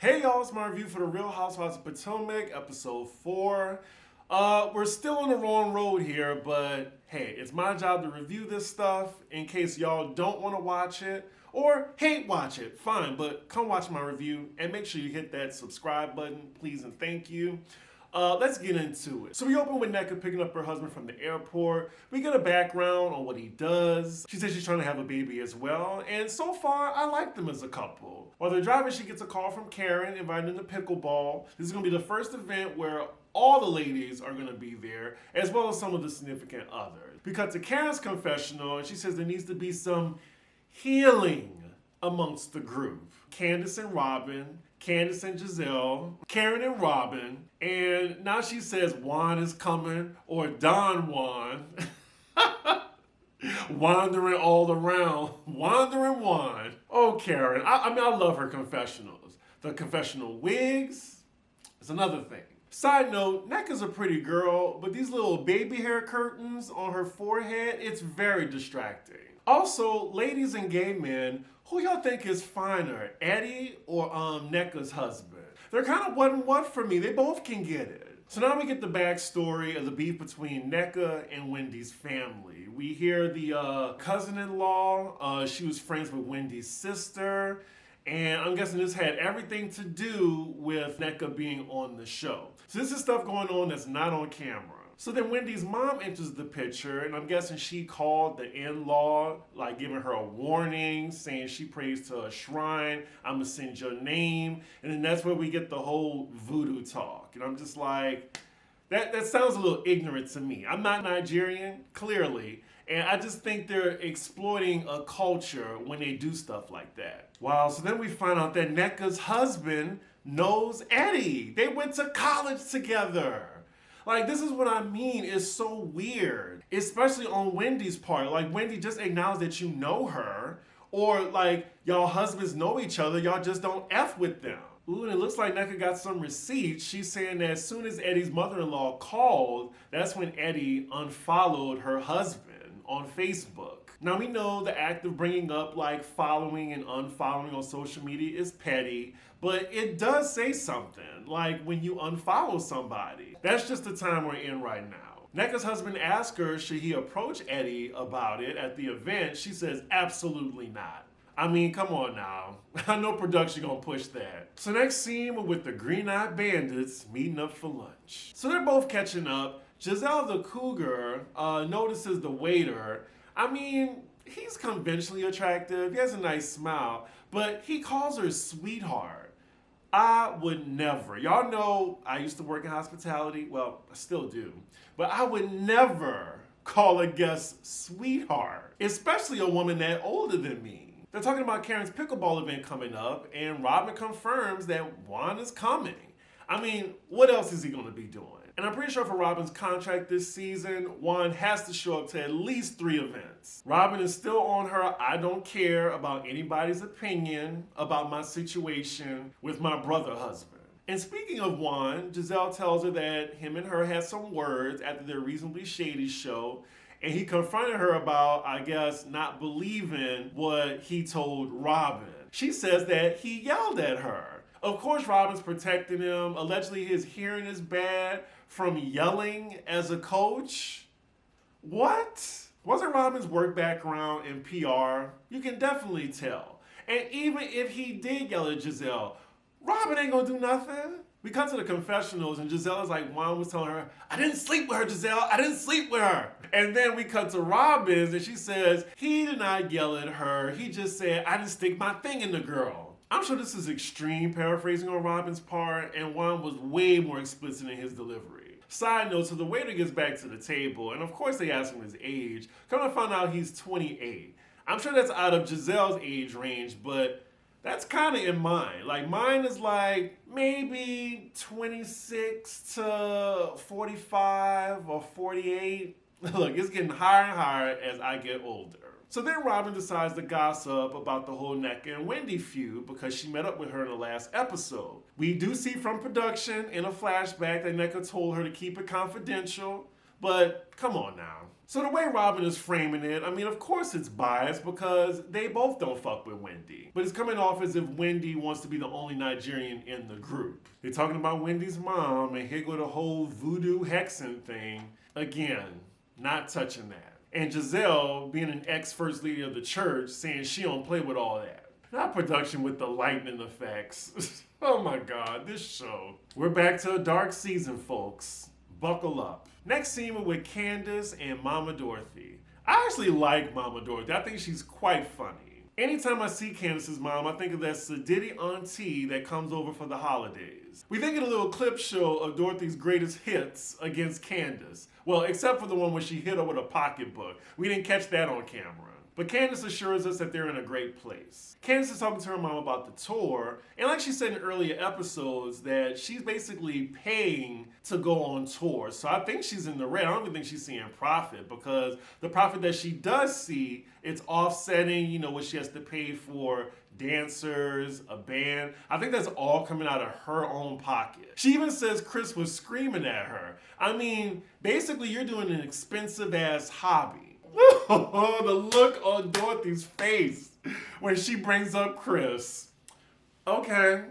Hey y'all, it's my review for the Real Housewives of Potomac, episode 4. We're still on the wrong road here, but hey, it's my job to review this stuff in case y'all don't want to watch it or hate watch it. Fine, but come watch my review and make sure you hit that subscribe button, please and thank you. Let's get into it. So we open with Nneka picking up her husband from the airport. We get a background on what he does. She says she's trying to have a baby as well. And so far, I like them as a couple. While they're driving, she gets a call from Karen inviting them to pickleball. This is going to be the first event where all the ladies are going to be there, as well as some of the significant others. We cut to Karen's confessional, and she says there needs to be some healing amongst the group. Candace and Robin, Candace and Giselle, Karen and Robin, and now she says Juan is coming, or Don Juan. Wandering all around, wandering Juan. Oh, Karen, I mean, I love her confessionals. The confessional wigs is another thing. Side note, Nneka's a pretty girl, but these little baby hair curtains on her forehead, it's very distracting. Also, ladies and gay men, who y'all think is finer, Eddie or Nneka's husband? They're kind of what and what for me. They both can get it. So now we get the backstory of the beef between Nneka and Wendy's family. We hear the cousin-in-law, she was friends with Wendy's sister, and I'm guessing this had everything to do with Nneka being on the show. So this is stuff going on that's not on camera. So then Wendy's mom enters the picture, and I'm guessing she called the in-law, like giving her a warning, saying she prays to a shrine, I'm gonna send your name, and then that's where we get the whole voodoo talk. And I'm just like, that sounds a little ignorant to me. I'm not Nigerian, clearly, and I just think they're exploiting a culture when they do stuff like that. Wow, so then we find out that Nneka's husband knows Eddie. They went to college together. Like, this is what I mean, it's so weird, especially on Wendy's part. Like, Wendy, just acknowledge that you know her, or like, y'all husbands know each other, y'all just don't F with them. Ooh, and it looks like Nneka got some receipts. She's saying that as soon as Eddie's mother-in-law called, that's when Eddie unfollowed her husband on Facebook. Now, we know the act of bringing up like following and unfollowing on social media is petty, but it does say something, like when you unfollow somebody. That's just the time we're in right now. Nneka's husband asked her, should he approach Eddie about it at the event? She says, absolutely not. I mean, come on now. I know production gonna push that. So next scene, we're with the Green-Eyed Bandits meeting up for lunch. So they're both catching up. Giselle the cougar notices the waiter. I mean, he's conventionally attractive, he has a nice smile, but he calls her sweetheart. I would never. Y'all know I used to work in hospitality. Well, I still do. But I would never call a guest sweetheart, especially a woman that older than me. They're talking about Karen's pickleball event coming up, and Robin confirms that Juan is coming. I mean, what else is he going to be doing? And I'm pretty sure for Robin's contract this season, Juan has to show up to at least 3 events. Robin is still on her I don't care about anybody's opinion about my situation with my brother husband. And speaking of Juan, Giselle tells her that him and her had some words after their Reasonably Shady show, and he confronted her about, I guess, not believing what he told Robin. She says that he yelled at her. Of course, Robin's protecting him. Allegedly, his hearing is bad from yelling as a coach. What? Wasn't Robin's work background in PR? You can definitely tell. And even if he did yell at Giselle, Robin ain't gonna do nothing. We cut to the confessionals and Giselle is like, Juan was telling her, I didn't sleep with her, Giselle. I didn't sleep with her. And then we cut to Robin's and she says, he did not yell at her. He just said, I didn't stick my thing in the girl. I'm sure this is extreme paraphrasing on Robin's part, and Juan was way more explicit in his delivery. Side note, so the waiter gets back to the table, and of course they ask him his age. Come to find out he's 28. I'm sure that's out of Giselle's age range, but that's kind of in mine. Like, mine is like maybe 26 to 45 or 48. Look, it's getting higher and higher as I get older. So then Robin decides to gossip about the whole Nneka and Wendy feud because she met up with her in the last episode. We do see from production in a flashback that Nneka told her to keep it confidential, but come on now. So the way Robin is framing it, I mean, of course it's biased because they both don't fuck with Wendy. But it's coming off as if Wendy wants to be the only Nigerian in the group. They're talking about Wendy's mom, and here go the whole voodoo hexing thing. Again, not touching that. And Giselle, being an ex-first lady of the church, saying she don't play with all that. Not production with the lightning effects. Oh my God, this show. We're back to a dark season, folks. Buckle up. Next scene, we're with Candace and Mama Dorothy. I actually like Mama Dorothy. I think she's quite funny. Anytime I see Candace's mom, I think of that sedity auntie that comes over for the holidays. We then get a little clip show of Dorothy's greatest hits against Candace. Well, except for the one where she hit her with a pocketbook. We didn't catch that on camera. But Candace assures us that they're in a great place. Candace is talking to her mom about the tour, and like she said in earlier episodes, that she's basically paying to go on tour. So I think she's in the red. I don't even think she's seeing profit, because the profit that she does see, it's offsetting, you know, what she has to pay for dancers, a band. I think that's all coming out of her own pocket. She even says Chris was screaming at her. I mean, basically you're doing an expensive ass hobby. The look on Dorothy's face when she brings up Chris. Okay.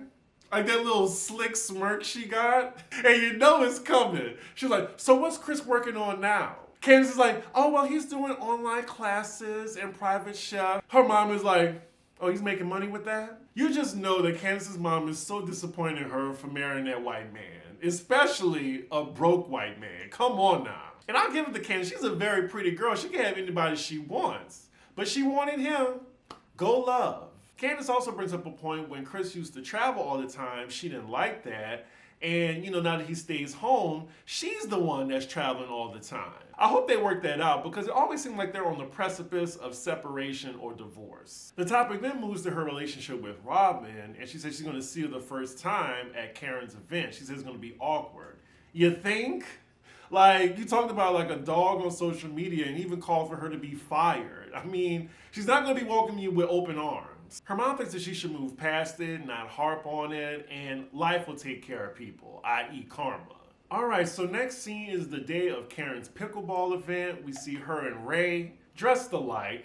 Like that little slick smirk she got. And you know it's coming. She's like, so what's Chris working on now? Candace is like, oh, well, he's doing online classes and private chef. Her mom is like, oh, he's making money with that? You just know that Candace's mom is so disappointed in her for marrying that white man. Especially a broke white man. Come on now. And I'll give it to Candace. She's a very pretty girl. She can have anybody she wants. But she wanted him. Go love. Candace also brings up a point when Chris used to travel all the time. She didn't like that. And, you know, now that he stays home, she's the one that's traveling all the time. I hope they work that out because it always seems like they're on the precipice of separation or divorce. The topic then moves to her relationship with Robin, and she says she's going to see her the first time at Karen's event. She says it's going to be awkward. You think? Like, you talked about like a dog on social media and even called for her to be fired. I mean, she's not going to be welcoming you with open arms. Her mom thinks that she should move past it, not harp on it, and life will take care of people, i.e. karma. All right, so next scene is the day of Karen's pickleball event. We see her and Ray dressed alike.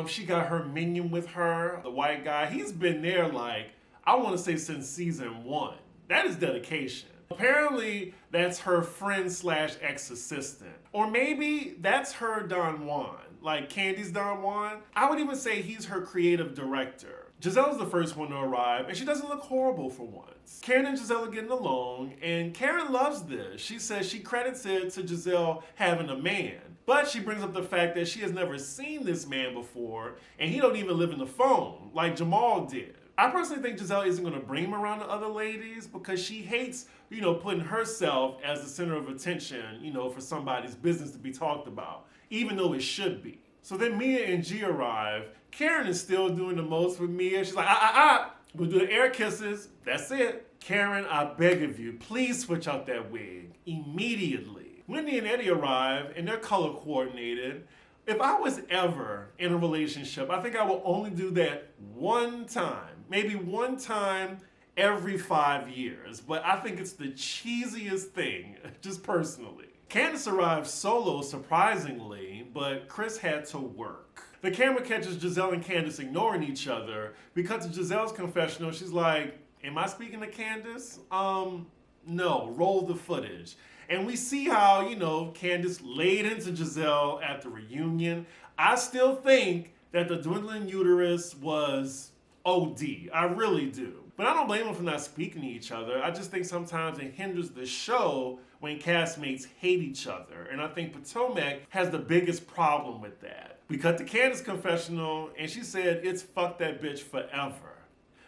She got her minion with her, the white guy. He's been there like, I want to say since season 1. That is dedication. Apparently, that's her friend slash ex-assistant. Or maybe that's her Don Juan, like Candy's Don Juan. I would even say he's her creative director. Giselle's the first one to arrive, and she doesn't look horrible for once. Karen and Giselle are getting along, and Karen loves this. She says she credits it to Giselle having a man. But she brings up the fact that she has never seen this man before, and he don't even live in the phone, like Jamal did. I personally think Giselle isn't going to bring him around to other ladies because she hates, you know, putting herself as the center of attention, you know, for somebody's business to be talked about, even though it should be. So then Mia and G arrive. Karen is still doing the most with Mia. She's like, we'll do the air kisses. That's it. Karen, I beg of you, please switch out that wig immediately. Wendy and Eddie arrive and they're color coordinated. If I was ever in a relationship, I think I will only do that one time. Maybe one time every 5 years. But I think it's the cheesiest thing, just personally. Candace arrived solo, surprisingly, but Chris had to work. The camera catches Giselle and Candace ignoring each other. We cut to Giselle's confessional. She's like, am I speaking to Candace? No, roll the footage. And we see how, you know, Candace laid into Giselle at the reunion. I still think that the dwindling uterus was OD. I really do. But I don't blame them for not speaking to each other. I just think sometimes it hinders the show when castmates hate each other. And I think Potomac has the biggest problem with that. We cut to Candace's confessional, and she said, it's fuck that bitch forever.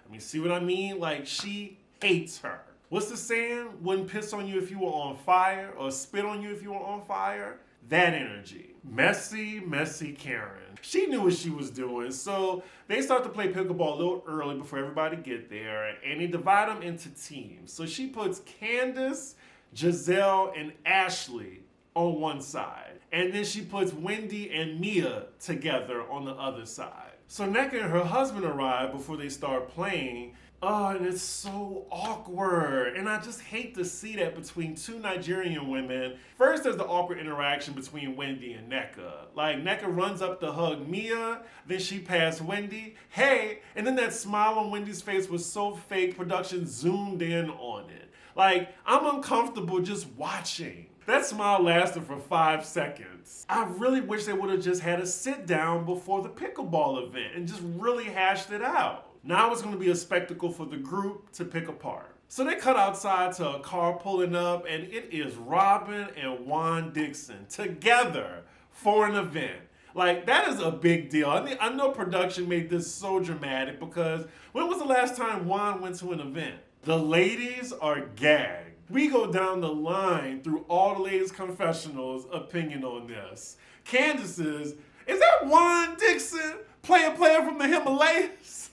I mean, see what I mean? Like, she hates her. What's the saying? Wouldn't piss on you if you were on fire, or spit on you if you were on fire? That energy. Messy, messy Karen. She knew what she was doing, so they start to play pickleball a little early before everybody get there, and they divide them into teams. So she puts Candace, Giselle, and Ashley on one side, and then she puts Wendy and Mia together on the other side. So Nneka and her husband arrive before they start playing. Oh, and it's so awkward. And I just hate to see that between two Nigerian women. First, there's the awkward interaction between Wendy and Nneka. Like, Nneka runs up to hug Mia, then she passed Wendy, hey, and then that smile on Wendy's face was so fake, production zoomed in on it. Like, I'm uncomfortable just watching. That smile lasted for 5 seconds. I really wish they would have just had a sit down before the pickleball event and just really hashed it out. Now it's going to be a spectacle for the group to pick apart. So they cut outside to a car pulling up, and it is Robin and Juan Dixon together for an event. Like, that is a big deal. I know production made this so dramatic because when was the last time Juan went to an event? The ladies are gagged. We go down the line through all the ladies' confessionals' opinion on this. Candace's, is that Juan Dixon, player from the Himalayas?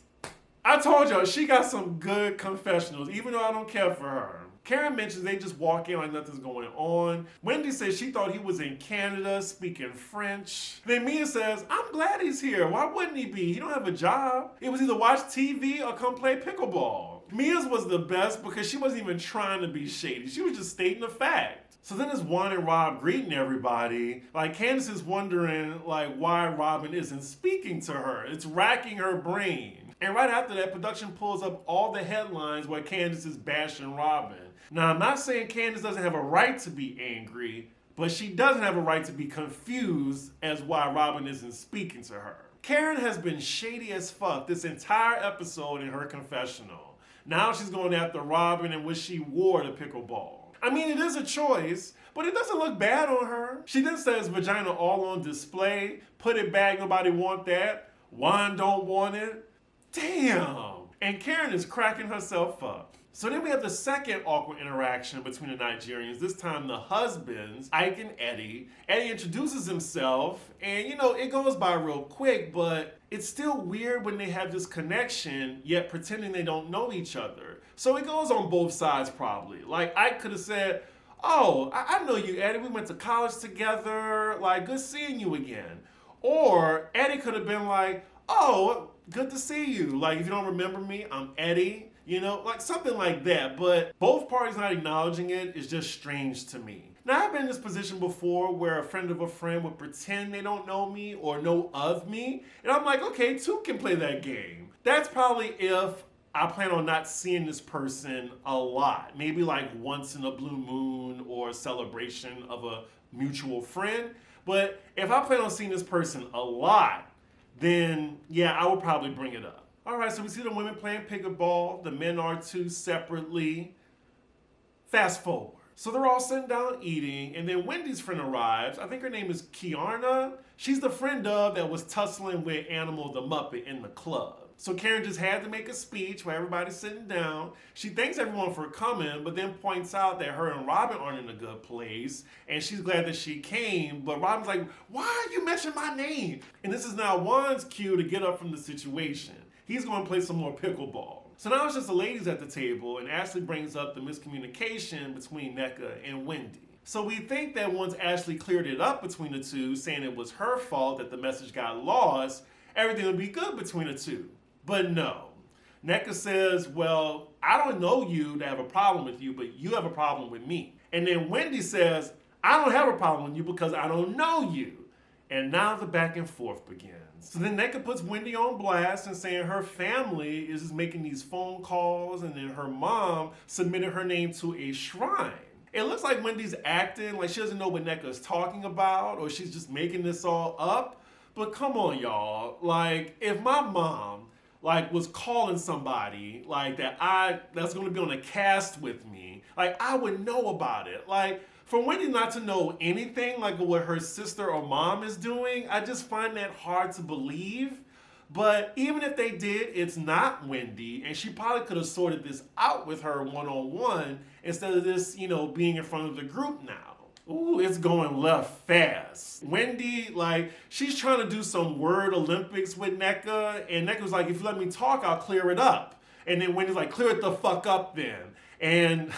I told y'all, she got some good confessionals, even though I don't care for her. Karen mentions they just walk in like nothing's going on. Wendy says she thought he was in Canada speaking French. Then Mia says, I'm glad he's here. Why wouldn't he be? He don't have a job. It was either watch TV or come play pickleball. Mia's was the best because she wasn't even trying to be shady. She was just stating a fact. So then it's Juan and Rob greeting everybody. Like, Candace is wondering like why Robin isn't speaking to her. It's racking her brain. And right after that, production pulls up all the headlines where Candace is bashing Robin. Now, I'm not saying Candace doesn't have a right to be angry, but she doesn't have a right to be confused as why Robin isn't speaking to her. Karen has been shady as fuck this entire episode in her confessional. Now she's going after Robin and what she wore to pickleball. I mean, it is a choice, but it doesn't look bad on her. She then says vagina all on display, put it back, nobody want that. Juan don't want it. Damn! And Karen is cracking herself up. So then we have the second awkward interaction between the Nigerians, this time the husbands, Ike and Eddie. Eddie introduces himself, and it goes by real quick, but it's still weird when they have this connection, yet pretending they don't know each other. So it goes on both sides probably. Like, Ike could have said, oh, I know you, Eddie, we went to college together, like, good seeing you again. Or Eddie could have been like, oh, good to see you. Like, if you don't remember me, I'm Eddie. Like something like that. But both parties not acknowledging it is just strange to me. Now, I've been in this position before where a friend of a friend would pretend they don't know me or know of me. And I'm like, okay, two can play that game. That's probably if I plan on not seeing this person a lot. Maybe like once in a blue moon or a celebration of a mutual friend. But if I plan on seeing this person a lot, then yeah, I would probably bring it up. All right, so we see the women playing pickleball. The men are too separately. Fast forward. So they're all sitting down eating, and then Wendy's friend arrives. I think her name is Kiarna. She's the friend of that was tussling with Animal the Muppet in the club. So Karen just had to make a speech while everybody's sitting down. She thanks everyone for coming, but then points out that her and Robin aren't in a good place, and she's glad that she came, but Robin's like, why you mention my name? And this is now Juan's cue to get up from the situation. He's going to play some more pickleball. So now it's just the ladies at the table, and Ashley brings up the miscommunication between Nneka and Wendy. So we think that once Ashley cleared it up between the two, saying it was her fault that the message got lost, everything will be good between the two. But no. Nneka says, well, I don't know you to have a problem with you, but you have a problem with me. And then Wendy says, I don't have a problem with you because I don't know you. And now the back and forth begins. So then Nneka puts Wendy on blast and saying her family is just making these phone calls, and then her mom submitted her name to a shrine. It looks like Wendy's acting like she doesn't know what Nneka is talking about, or she's just making this all up. But come on, y'all. Like, if my mom was calling somebody that's gonna be on a cast with me, I would know about it. For Wendy not to know anything like what her sister or mom is doing, I just find that hard to believe. But even if they did, it's not Wendy, and she probably could have sorted this out with her one-on-one instead of this, being in front of the group now. Ooh, it's going left fast. Wendy, she's trying to do some word Olympics with Nneka, and Nneka was like, if you let me talk, I'll clear it up. And then Wendy's like, clear it the fuck up then. And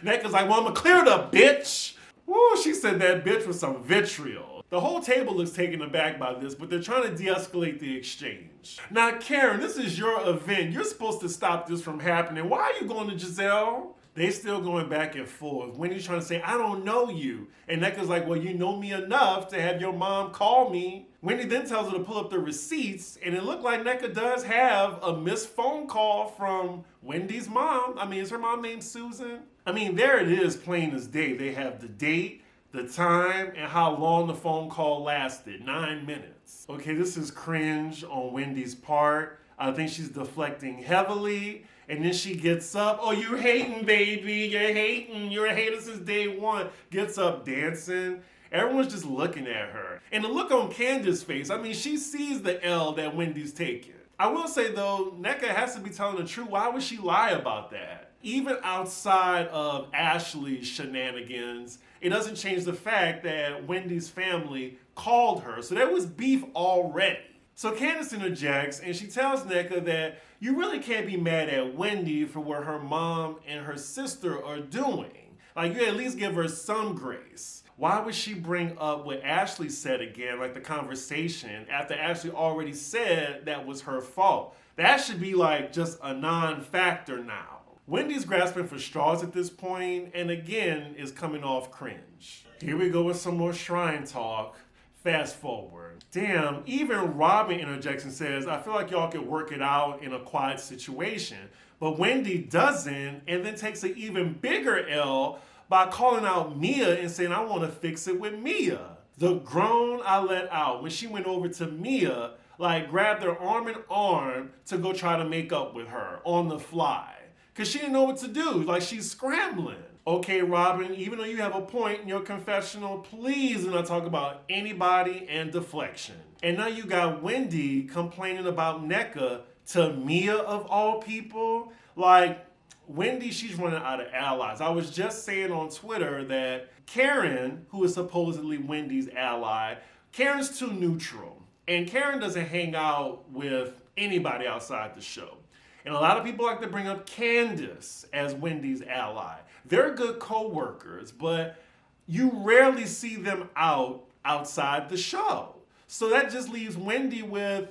Nneka's like, well, I'm gonna clear it up, bitch. Woo, she said that bitch with some vitriol. The whole table looks taken aback by this, but they're trying to de-escalate the exchange. Now, Karen, this is your event. You're supposed to stop this from happening. Why are you going to Giselle? They still going back and forth. Wendy's trying to say, I don't know you. And Nneka's like, well, you know me enough to have your mom call me. Wendy then tells her to pull up the receipts, and it looked like Nneka does have a missed phone call from Wendy's mom. I mean, is her mom named Susan? I mean, there it is, plain as day. They have the date, the time, and how long the phone call lasted, 9 minutes. Okay, this is cringe on Wendy's part. I think she's deflecting heavily. And then she gets up, oh, you're hating, baby, you're hating, you're a hater since day one. Gets up dancing. Everyone's just looking at her. And the look on Candace's face, I mean, she sees the L that Wendy's taking. I will say though, Nneka has to be telling the truth. Why would she lie about that? Even outside of Ashley's shenanigans, it doesn't change the fact that Wendy's family called her. So there was beef already. So Candace interjects and she tells Nneka that you really can't be mad at Wendy for what her mom and her sister are doing. Like, you at least give her some grace. Why would she bring up what Ashley said again, like the conversation, after Ashley already said that was her fault? That should be like just a non-factor now. Wendy's grasping for straws at this point and again is coming off cringe. Here we go with some more shrine talk. Fast forward. Damn, even Robin interjects and says, I feel like y'all could work it out in a quiet situation. But Wendy doesn't, and then takes an even bigger L by calling out Mia and saying, I want to fix it with Mia. The groan I let out when she went over to Mia, like grabbed her arm in arm to go try to make up with her on the fly. Because she didn't know what to do, like she's scrambling. Okay, Robin, even though you have a point in your confessional, please do not talk about anybody and deflection. And now you got Wendy complaining about Nneka to Mia of all people. Like, Wendy, she's running out of allies. I was just saying on Twitter that Karen, who is supposedly Wendy's ally, Karen's too neutral. And Karen doesn't hang out with anybody outside the show. And a lot of people like to bring up Candace as Wendy's ally. They're good co-workers, but you rarely see them outside the show. So that just leaves Wendy with,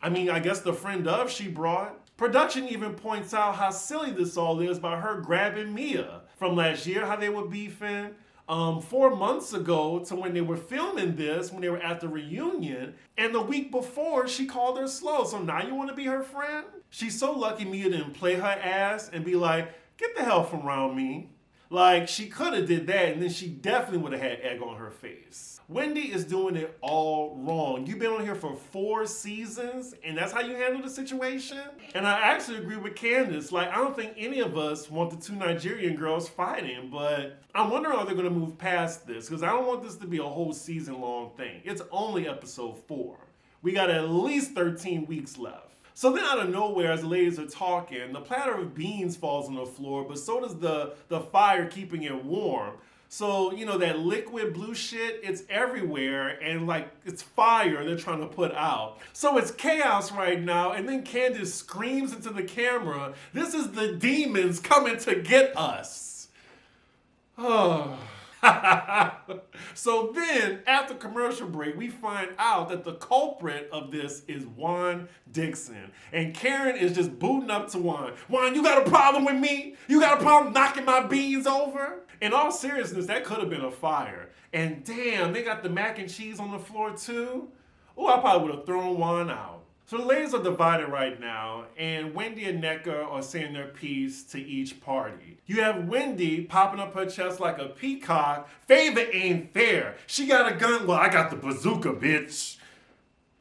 I guess the friend of she brought. Production even points out how silly this all is by her grabbing Mia from last year, how they were beefing 4 months ago to when they were filming this, when they were at the reunion. And the week before, she called her slow. So now you want to be her friend? She's so lucky Mia didn't play her ass and be like, get the hell from around me. Like, she could have did that and then she definitely would have had egg on her face. Wendy is doing it all wrong. You've been on here for 4 seasons and that's how you handle the situation? And I actually agree with Candace. Like, I don't think any of us want the 2 Nigerian girls fighting, but I'm wondering how they're going to move past this because I don't want this to be a whole season long thing. It's only episode 4. We got at least 13 weeks left. So then out of nowhere, as the ladies are talking, the platter of beans falls on the floor, but so does the fire keeping it warm. So, you know, that liquid blue shit, it's everywhere, and like, it's fire they're trying to put out. So it's chaos right now, and then Candace screams into the camera, this is the demons coming to get us. Oh. So then, after commercial break, we find out that the culprit of this is Juan Dixon. And Karen is just booting up to Juan. Juan, you got a problem with me? You got a problem knocking my beans over? In all seriousness, that could have been a fire. And damn, they got the mac and cheese on the floor too? Oh, I probably would have thrown Juan out. So the ladies are divided right now, and Wendy and Nneka are saying their piece to each party. You have Wendy popping up her chest like a peacock. Favor ain't fair. She got a gun. Well, I got the bazooka, bitch.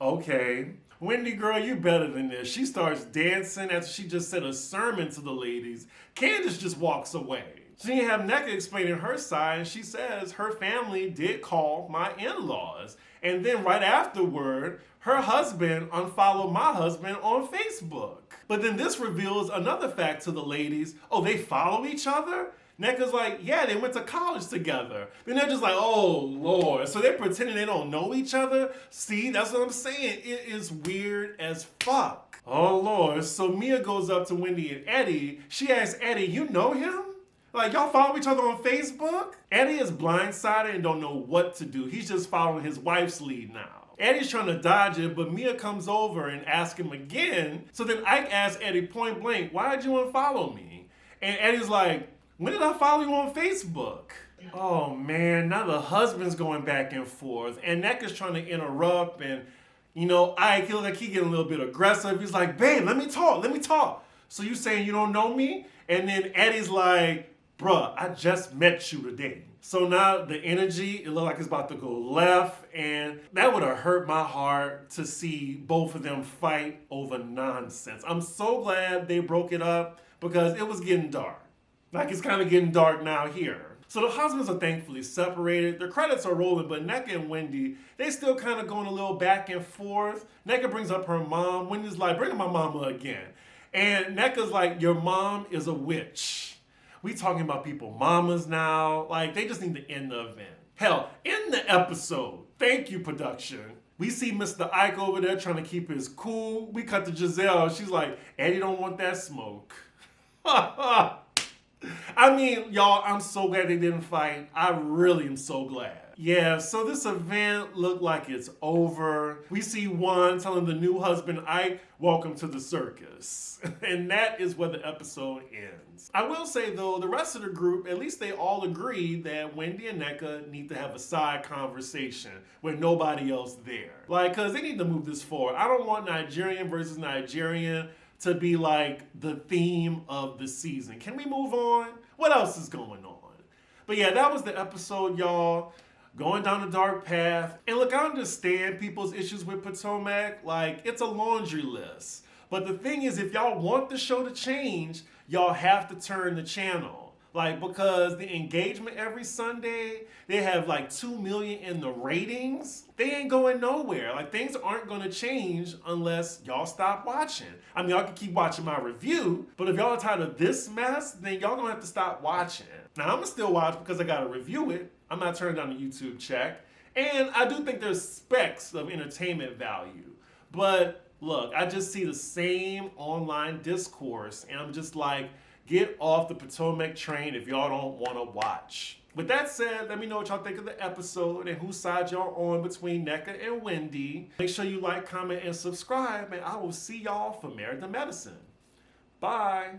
Okay. Wendy, girl, you better than this. She starts dancing after she just said a sermon to the ladies. Candace just walks away. So you have Nneka explaining her side, and she says her family did call my in-laws. And then right afterward, her husband unfollowed my husband on Facebook. But then this reveals another fact to the ladies. Oh, they follow each other? Nneka's like, yeah, they went to college together. Then they're just like, oh, Lord. So they're pretending they don't know each other? See, that's what I'm saying. It is weird as fuck. Oh, Lord. So Mia goes up to Wendy and Eddie. She asks Eddie, you know him? Like, y'all follow each other on Facebook? Eddie is blindsided and don't know what to do. He's just following his wife's lead now. Eddie's trying to dodge it, but Mia comes over and asks him again. So then Ike asks Eddie point blank, why'd you unfollow me? And Eddie's like, when did I follow you on Facebook? Oh man, now the husband's going back and forth. And Nneka's trying to interrupt. And, you know, Ike, he looks like he getting a little bit aggressive. He's like, babe, let me talk. So you saying you don't know me? And then Eddie's like, bruh, I just met you today. So now the energy, it looked like it's about to go left, and that would have hurt my heart to see both of them fight over nonsense. I'm so glad they broke it up because it was getting dark. Like, it's kind of getting dark now here. So the husbands are thankfully separated. Their credits are rolling, but Nneka and Wendy, they still kind of going a little back and forth. Nneka brings up her mom. Wendy's like, bring up my mama again. And Nneka's like, your mom is a witch. We talking about people mamas now. Like, they just need to end the event. Hell, in the episode, thank you, production, we see Mr. Ike over there trying to keep his cool. We cut to Giselle. She's like, Eddie don't want that smoke. I mean, y'all, I'm so glad they didn't fight. I really am so glad. Yeah, so this event looked like it's over. We see Juan telling the new husband, Ike, welcome to the circus. And that is where the episode ends. I will say, though, the rest of the group, at least they all agree that Wendy and Nneka need to have a side conversation with nobody else there. Like, because they need to move this forward. I don't want Nigerian versus Nigerian to be like the theme of the season. Can we move on? What else is going on? But yeah, that was the episode, y'all. Going down a dark path. And look, I understand people's issues with Potomac. Like, it's a laundry list. But the thing is, if y'all want the show to change, y'all have to turn the channel. Like, because the engagement every Sunday, they have like 2 million in the ratings. They ain't going nowhere. Like, things aren't going to change unless y'all stop watching. I mean, y'all can keep watching my review, but if y'all are tired of this mess, then y'all gonna have to stop watching. Now, I'm gonna still watch because I gotta review it. I'm not turning down the YouTube check. And I do think there's specks of entertainment value. But look, I just see the same online discourse, and I'm just like, get off the Potomac train if y'all don't want to watch. With that said, let me know what y'all think of the episode and whose side y'all on between Nneka and Wendy. Make sure you like, comment, and subscribe, and I will see y'all for Married to Medicine. Bye.